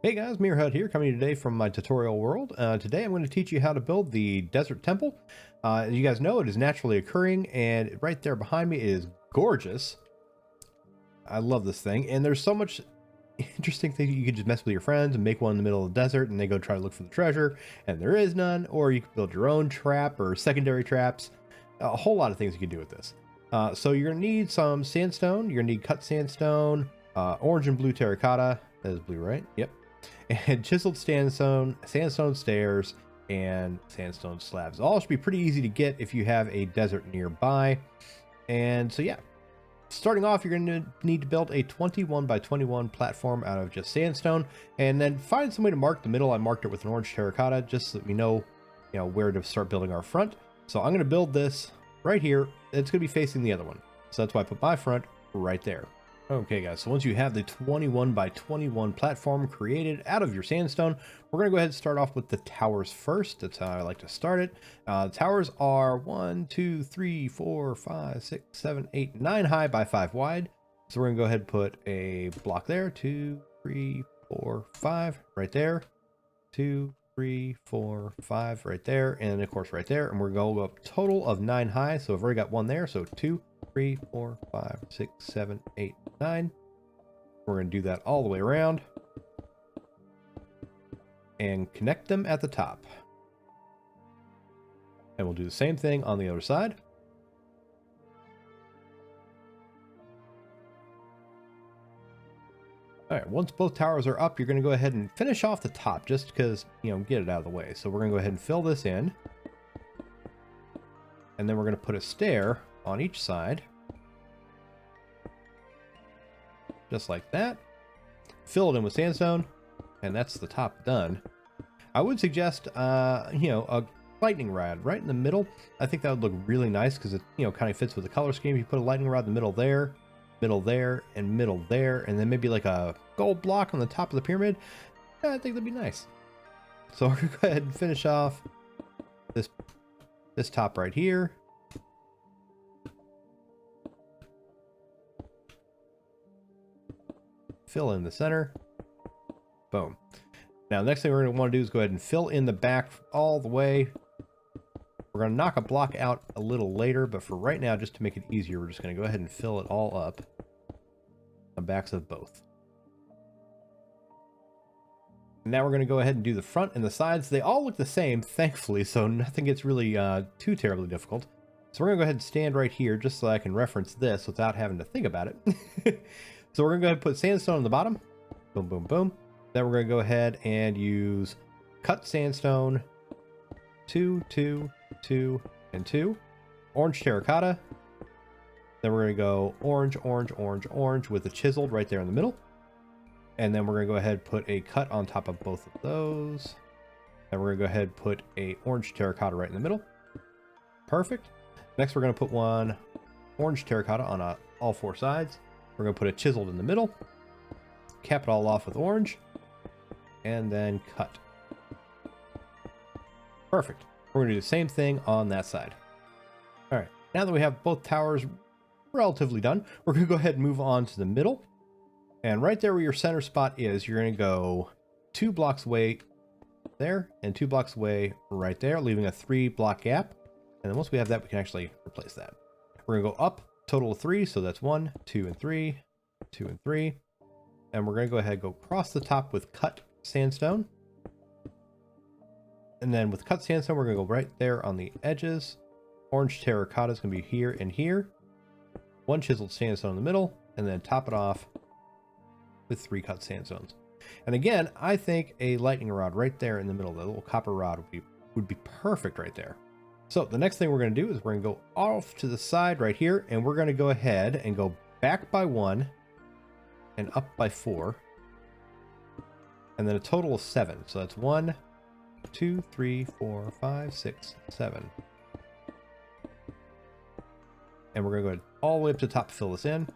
Hey guys, MeerHut here, coming today from my tutorial world. Today I'm going to teach you how to build the desert temple. As you guys know, it is naturally occurring, and right there behind me is gorgeous. I love this thing, and there's so much interesting things. You could just mess with your friends and make one in the middle of the desert, and they go try to look for the treasure, and there is none. Or you could build your own trap or secondary traps. A whole lot of things you can do with this. So you're going to need some sandstone. You're going to need cut sandstone, orange and blue terracotta. That is blue, right? Yep. And chiseled sandstone, sandstone stairs, and sandstone slabs. All should be pretty easy to get if you have a desert nearby. And so yeah, starting off, you're going to need to build a 21 by 21 platform out of just sandstone, and then find some way to mark the middle. I marked it with an orange terracotta just so that we know, where to start building our front. So I'm going to build this right here. It's going to be facing the other one. So that's why I put my front right there. Okay guys, so once you have the 21 by 21 platform created out of your sandstone, we're going to go ahead and start off with the towers first. That's how I like to start it. Towers are 1, 2, 3, 4, 5, 6, 7, 8, 9 high by 5 wide. So we're going to go ahead and put a block there, 2, 3, 4, 5 right there, 2, 3, 4, 5 right there, and of course right there. And we're going to go up a total of 9 high. So I've already got one there, so 2, 3, 4, 5, 6, 7, 8, 9. We're going to do that all the way around and connect them at the top. And we'll do the same thing on the other side. All right, once both towers are up, you're going to go ahead and finish off the top just because, get it out of the way. So we're going to go ahead and fill this in. And then we're going to put a stair on each side. Just like that. Fill it in with sandstone, and that's the top done. I would suggest, a lightning rod right in the middle. I think that would look really nice because it, kind of fits with the color scheme. You put a lightning rod in the middle there, and middle there, and then maybe like a gold block on the top of the pyramid. Yeah, I think that'd be nice. So we're gonna go ahead and finish off this top right here. Fill in the center. Boom. Now, the next thing we're going to want to do is go ahead and fill in the back all the way. We're going to knock a block out a little later, but for right now, just to make it easier, we're just going to go ahead and fill it all up. The backs of both. Now we're going to go ahead and do the front and the sides. They all look the same, thankfully, so nothing gets really too terribly difficult. So we're going to go ahead and stand right here just so I can reference this without having to think about it. So we're going to go ahead and put sandstone on the bottom. Boom, boom, boom. Then we're going to go ahead and use cut sandstone. 2, 2, 2, and 2. Orange terracotta. Then we're going to go orange, orange, orange, orange with a chiseled right there in the middle. And then we're going to go ahead and put a cut on top of both of those. Then we're going to go ahead and put a orange terracotta right in the middle. Perfect. Next, we're going to put one orange terracotta on all 4 sides. We're going to put a chiseled in the middle, cap it all off with orange, and then cut. Perfect. We're going to do the same thing on that side. All right, now that we have both towers relatively done, we're going to go ahead and move on to the middle. And right there where your center spot is, you're going to go 2 blocks away there and 2 blocks away right there, leaving a 3 block gap. And then once we have that, we can actually replace that. We're going to go up. Total of 3, so that's 1, 2, and 3, 2 and 3. And we're going to go ahead and go across the top with cut sandstone. And then with cut sandstone, we're going to go right there on the edges. Orange terracotta is going to be here and here. 1 chiseled sandstone in the middle, and then top it off with 3 cut sandstones. And again, I think a lightning rod right there in the middle, the little copper rod would be perfect right there. So the next thing we're going to do is we're going to go off to the side right here, and we're going to go ahead and go back by 1 and up by 4, and then a total of 7. So that's 1, 2, 3, 4, 5, 6, 7. And we're going to go all the way up to the top to fill this in.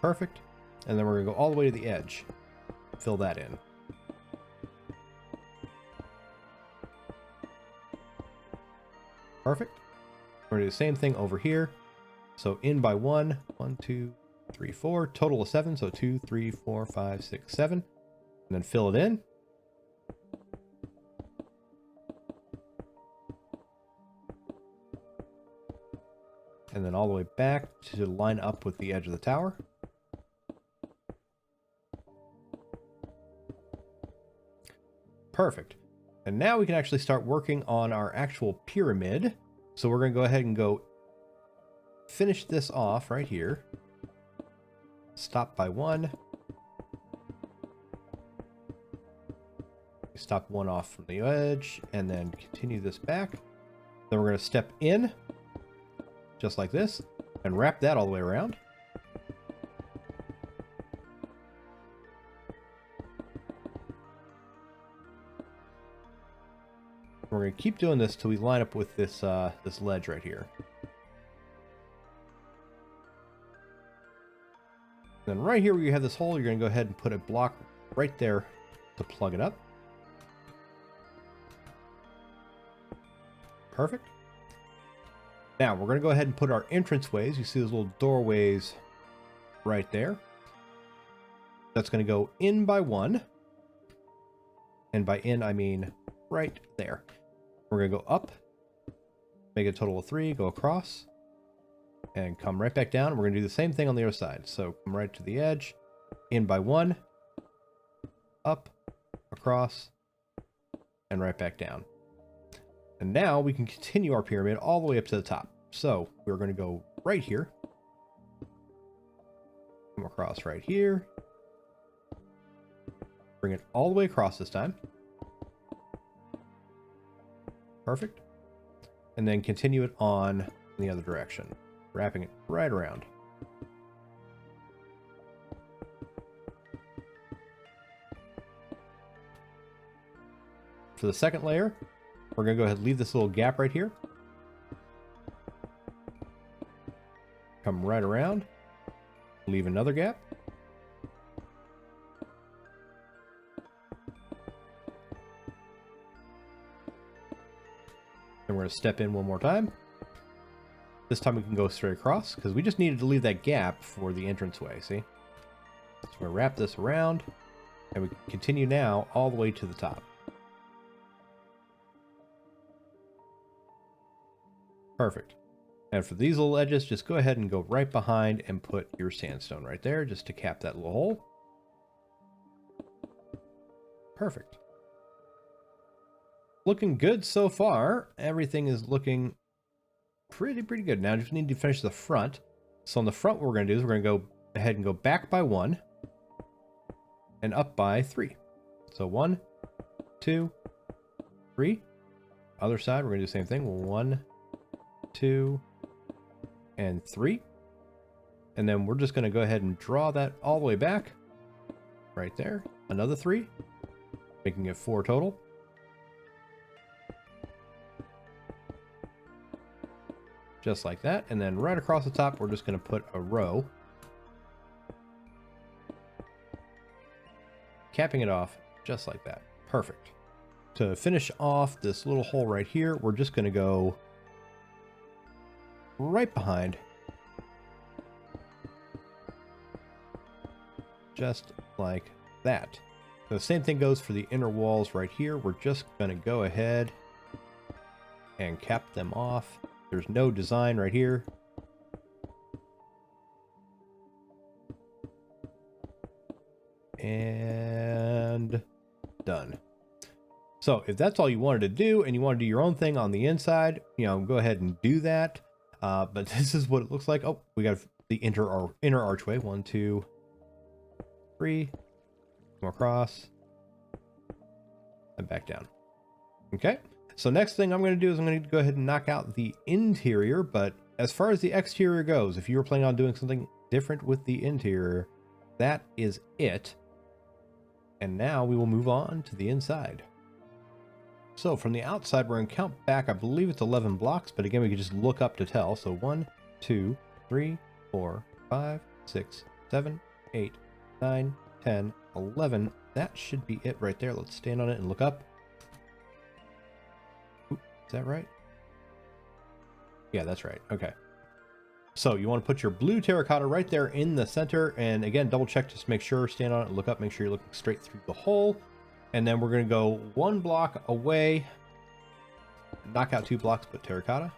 Perfect. And then we're going to go all the way to the edge, fill that in. Perfect. We're going to do the same thing over here. So in by 1, 1, 2, 3, 4, total of 7. So 2, 3, 4, 5, 6, 7. And then fill it in. And then all the way back to line up with the edge of the tower. Perfect. And now we can actually start working on our actual pyramid. So we're going to go ahead and go finish this off right here. Stop by 1. Stop 1 off from the edge and then continue this back. Then we're going to step in just like this and wrap that all the way around. We're going to keep doing this till we line up with this this ledge right here. Then right here where you have this hole, you're going to go ahead and put a block right there to plug it up. Perfect. Now we're going to go ahead and put our entranceways. You see those little doorways right there. That's going to go in by 1. And by in, I mean right there. We're going to go up, make a total of 3, go across, and come right back down. We're going to do the same thing on the other side. So come right to the edge, in by 1, up, across, and right back down. And now we can continue our pyramid all the way up to the top. So we're going to go right here, come across right here, bring it all the way across this time. Perfect. And then continue it on in the other direction, wrapping it right around. For the second layer, we're going to go ahead and leave this little gap right here. Come right around, leave another gap. Then we're going to step in one more time. This time we can go straight across because we just needed to leave that gap for the entranceway, see? So we're going to wrap this around and we can continue now all the way to the top. Perfect. And for these little edges, just go ahead and go right behind and put your sandstone right there just to cap that little hole. Perfect. Looking good so far. Everything is looking pretty good. Now I just need to finish the front. So on the front, what we're going to do is we're going to go ahead and go back by 1 and up by 3. So 1, 2, 3. Other side, we're going to do the same thing. 1, 2, and 3. And then we're just going to go ahead and draw that all the way back. Right there. Another 3. Making it 4 total. Just like that. And then right across the top, we're just going to put a row. Capping it off just like that. Perfect. To finish off this little hole right here, we're just going to go right behind. Just like that. The same thing goes for the inner walls right here. We're just going to go ahead and cap them off. There's no design right here. And done. So if that's all you wanted to do and you want to do your own thing on the inside, you know, go ahead and do that. But this is what it looks like. Oh, we got the inner archway. 1, 2, 3. Come across. And back down. Okay. So next thing I'm going to do is I'm going to go ahead and knock out the interior. But as far as the exterior goes, if you were planning on doing something different with the interior, that is it. And now we will move on to the inside. So from the outside, we're going to count back. I believe it's 11 blocks, but again, we can just look up to tell. So 1, 2, 3, 4, 5, 6, 7, 8, 9, 10, 11. That should be it right there. Let's stand on it and look up. Oop, is that right? Yeah, that's right. Okay. So you want to put your blue terracotta right there in the center, and again, double check just to make sure, stand on it, look up, make sure you're looking straight through the hole. And then we're going to go 1 block away, knock out 2 blocks, put terracotta.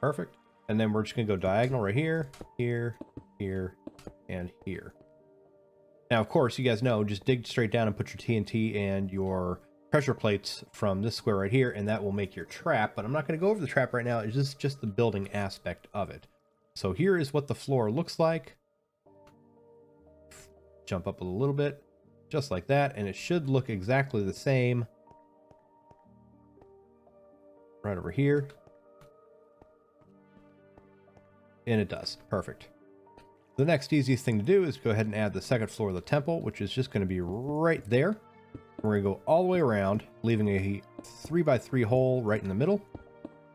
Perfect. And then we're just going to go diagonal right here, here, here, and here. Now, of course, you guys know, just dig straight down and put your TNT and your pressure plates from this square right here, and that will make your trap. But I'm not going to go over the trap right now. It's just the building aspect of it. So here is what the floor looks like. Jump up a little bit, just like that, and it should look exactly the same right over here. And it does. Perfect. The next easiest thing to do is go ahead and add the second floor of the temple, which is just going to be right there. We're going to go all the way around, leaving a 3x3 hole right in the middle.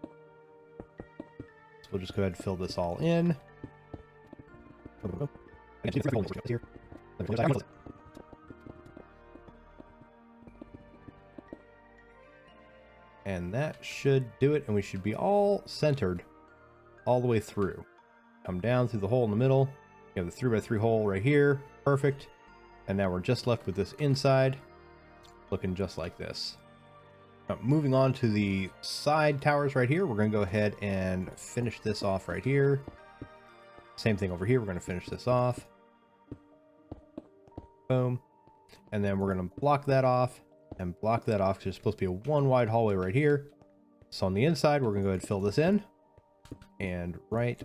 So we'll just go ahead and fill this all in. And that should do it, and we should be all centered all the way through. Come down through the hole in the middle. You have the 3x3 hole right here. Perfect. And now we're just left with this inside, looking just like this. Now, moving on to the side towers right here, we're going to go ahead and finish this off right here. Same thing over here. We're going to finish this off. Boom. And then we're going to block that off and block that off, because there's supposed to be a 1 wide hallway right here. So on the inside, we're going to go ahead and fill this in. And right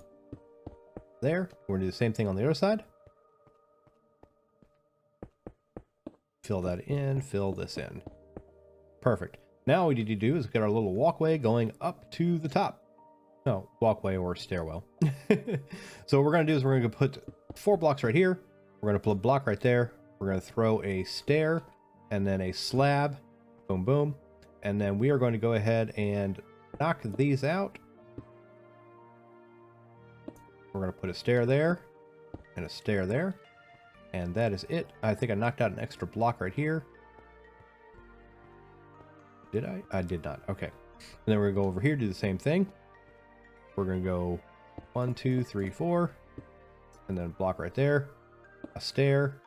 there, we're going to do the same thing on the other side. Fill that in, fill this in. Perfect. Now all we need to do is get our little walkway going up to the top. No, walkway or stairwell. So what we're going to do is we're going to put 4 blocks right here. We're going to put a block right there. We're going to throw a stair and then a slab. Boom, boom. And then we are going to go ahead and knock these out. We're going to put a stair there and a stair there. And that is it. I think I knocked out an extra block right here. Did I? I did not. Okay. And then we're going to go over here, do the same thing. We're going to go 1, 2, 3, 4. And then a block right there. A stair.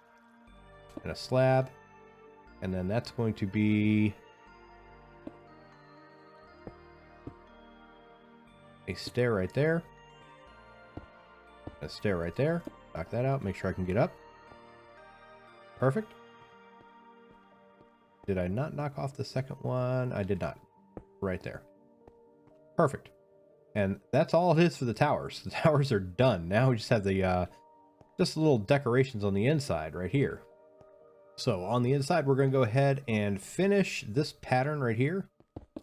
And a slab. And then that's going to be a stair right there. A stair right there. Knock that out. Make sure I can get up. Perfect. Did I not knock off the second one? I did not. Right there. Perfect. And that's all it is for the towers. The towers are done. Now we just have the just little decorations on the inside right here. So on the inside, we're going to go ahead and finish this pattern right here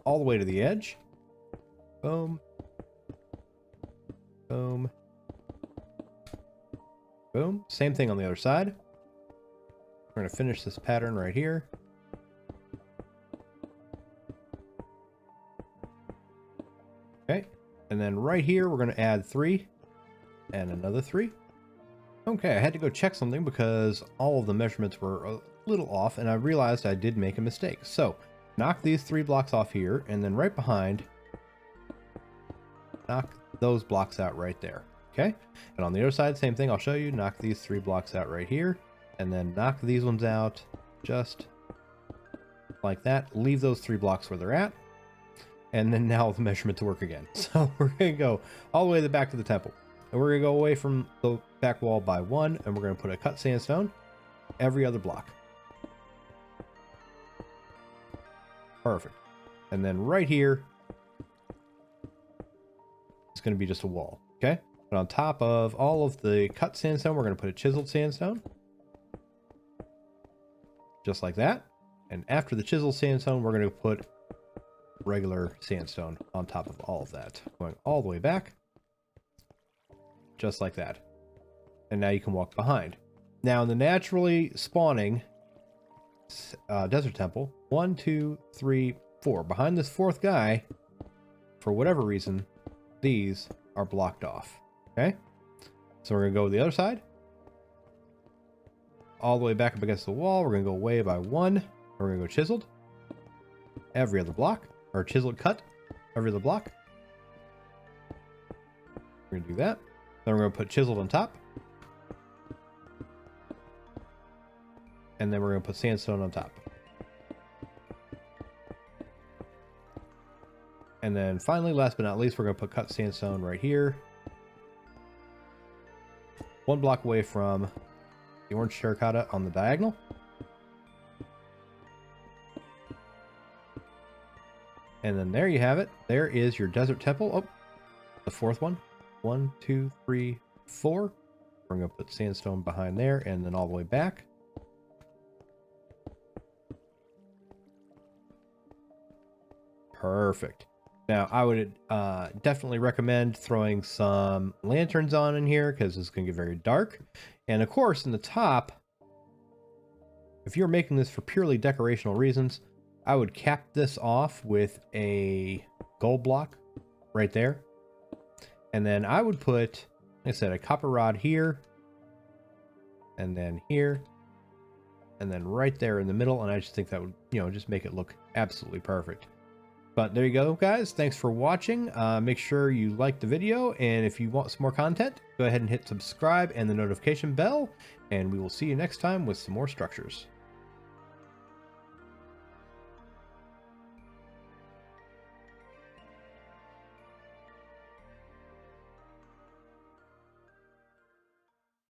all the way to the edge. Boom. Boom. Boom. Same thing on the other side. We're going to finish this pattern right here. Okay. And then right here, we're going to add 3 and another 3. Okay, I had to go check something because all of the measurements were a little off, and I realized I did make a mistake. So, knock these 3 blocks off here, and then right behind, knock those blocks out right there. Okay? And on the other side, same thing. I'll show you. Knock these 3 blocks out right here, and then knock these ones out just like that. Leave those 3 blocks where they're at, and then now the measurements work again. So, we're going to go all the way to the back of the temple. And we're going to go away from the back wall by 1, and we're going to put a cut sandstone every other block. Perfect. And then right here, it's going to be just a wall, okay? But on top of all of the cut sandstone, we're going to put a chiseled sandstone. Just like that. And after the chiseled sandstone, we're going to put regular sandstone on top of all of that. Going all the way back. Just like that. And now you can walk behind. Now in the naturally spawning desert temple, 1, 2, 3, 4. Behind this 4th guy, for whatever reason, these are blocked off. Okay? So we're going to go to the other side. All the way back up against the wall. We're going to go away by 1. We're going to go chiseled. Every other block. Or chiseled cut. every other block. We're gonna do that. Then we're gonna put chiseled on top. And then we're gonna put sandstone on top. And then finally, last but not least, we're gonna put cut sandstone right here. 1 block away from the orange terracotta on the diagonal. And then there you have it. There is your desert temple. Oh, the 4th one. 1, 2, 3, 4. We're going to put sandstone behind there and then all the way back. Perfect. Now, I would definitely recommend throwing some lanterns on in here because it's going to get very dark. And of course, in the top, if you're making this for purely decorational reasons, I would cap this off with a gold block right there. And then I would put, like I said, a copper rod here, and then here, and then right there in the middle. And I just think that would, you know, just make it look absolutely perfect. But there you go, guys. Thanks for watching. Make sure you like the video, and if you want some more content, go ahead and hit subscribe and the notification bell, and we will see you next time with some more structures.